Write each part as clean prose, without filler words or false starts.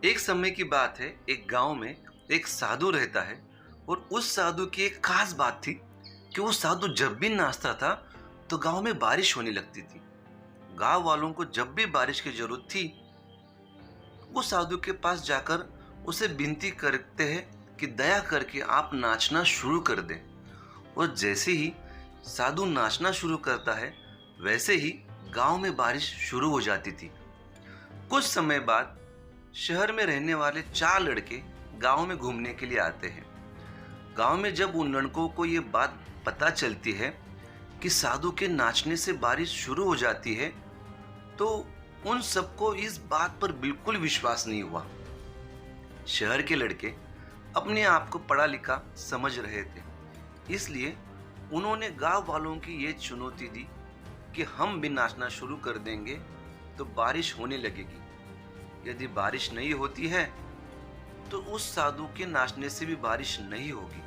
एक समय की बात है, एक गांव में एक साधु रहता है। और उस साधु की एक खास बात थी कि वो साधु जब भी नाचता था तो गांव में बारिश होने लगती थी। गांव वालों को जब भी बारिश की जरूरत थी, वो साधु के पास जाकर उसे विनती करते हैं कि दया करके आप नाचना शुरू कर दें। और जैसे ही साधु नाचना शुरू करता है, वैसे ही गांव में बारिश शुरू हो जाती थी। कुछ समय बाद शहर में रहने वाले 4 लड़के गांव में घूमने के लिए आते हैं। गांव में जब उन लड़कों को ये बात पता चलती है कि साधु के नाचने से बारिश शुरू हो जाती है, तो उन सबको इस बात पर बिल्कुल विश्वास नहीं हुआ। शहर के लड़के अपने आप को पढ़ा लिखा समझ रहे थे, इसलिए उन्होंने गांव वालों की ये चुनौती दी कि हम भी नाचना शुरू कर देंगे तो बारिश होने लगेगी। यदि बारिश नहीं होती है तो उस साधु के नाचने से भी बारिश नहीं होगी।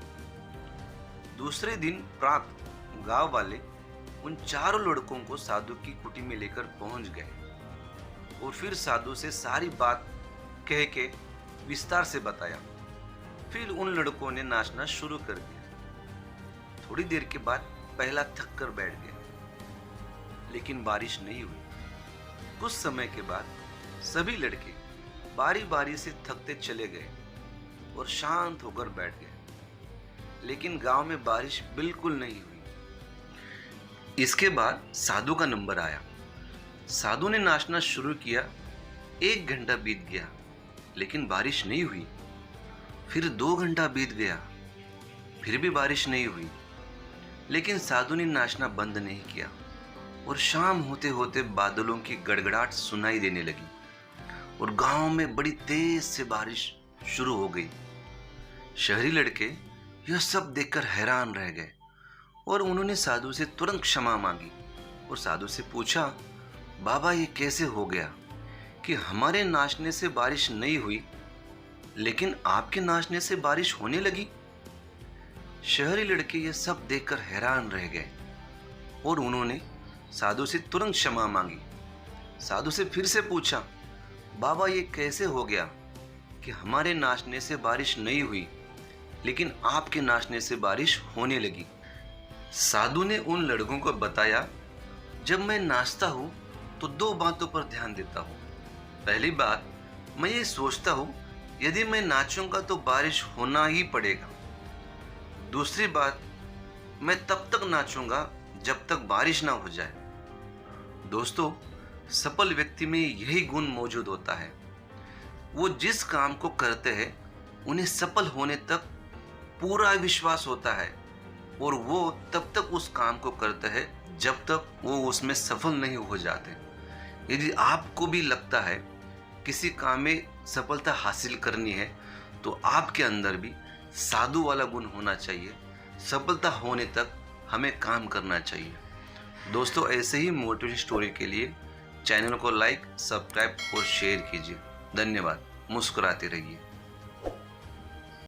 दूसरे दिन प्रातः गांव वाले उन 4 लड़कों को साधु की कुटी में लेकर पहुंच गए और फिर साधु से सारी बात कह के विस्तार से बताया। फिर उन लड़कों ने नाचना शुरू कर दिया। थोड़ी देर के बाद पहला थक कर बैठ गया, लेकिन बारिश नहीं हुई। कुछ समय के बाद सभी लड़के बारी बारी से थकते चले गए और शांत होकर बैठ गए, लेकिन गांव में बारिश बिल्कुल नहीं हुई। इसके बाद साधु का नंबर आया। साधु ने नाचना शुरू किया। 1 घंटा बीत गया, लेकिन बारिश नहीं हुई। फिर 2 घंटा बीत गया, फिर भी बारिश नहीं हुई। लेकिन साधु ने नाचना बंद नहीं किया और शाम होते होते बादलों की गड़गड़ाहट सुनाई देने लगी और गांव में बड़ी तेज से बारिश शुरू हो गई। शहरी लड़के यह सब देखकर हैरान रह गए और उन्होंने साधु से तुरंत क्षमा मांगी और साधु से पूछा, बाबा ये कैसे हो गया कि हमारे नाचने से बारिश नहीं हुई, लेकिन आपके नाचने से बारिश होने लगी? शहरी लड़के ये सब देखकर हैरान रह गए और उन्होंने साधु से तुरंत क्षमा मांगी। साधु से फिर से पूछा, बाबा ये कैसे हो गया कि हमारे नाचने से बारिश नहीं हुई, लेकिन आपके नाचने से बारिश होने लगी? साधु ने उन लड़कों को बताया, जब मैं नाचता हूँ तो 2 बातों पर ध्यान देता हूँ। पहली बात, मैं ये सोचता हूँ यदि मैं नाचूंगा तो बारिश होना ही पड़ेगा। दूसरी बात, मैं तब तक नाचूंगा जब तक बारिश ना हो जाए। दोस्तों, सफल व्यक्ति में यही गुण मौजूद होता है। वो जिस काम को करते हैं उन्हें सफल होने तक पूरा विश्वास होता है और वो तब तक उस काम को करते हैं जब तक वो उसमें सफल नहीं हो जाते। यदि आपको भी लगता है किसी काम में सफलता हासिल करनी है तो आपके अंदर भी साधु वाला गुण होना चाहिए। सफलता होने तक हमें काम करना चाहिए। दोस्तों, ऐसे ही मोटिवेशन स्टोरी के लिए चैनल को लाइक, सब्सक्राइब और शेयर कीजिए। धन्यवाद। मुस्कुराते रहिए।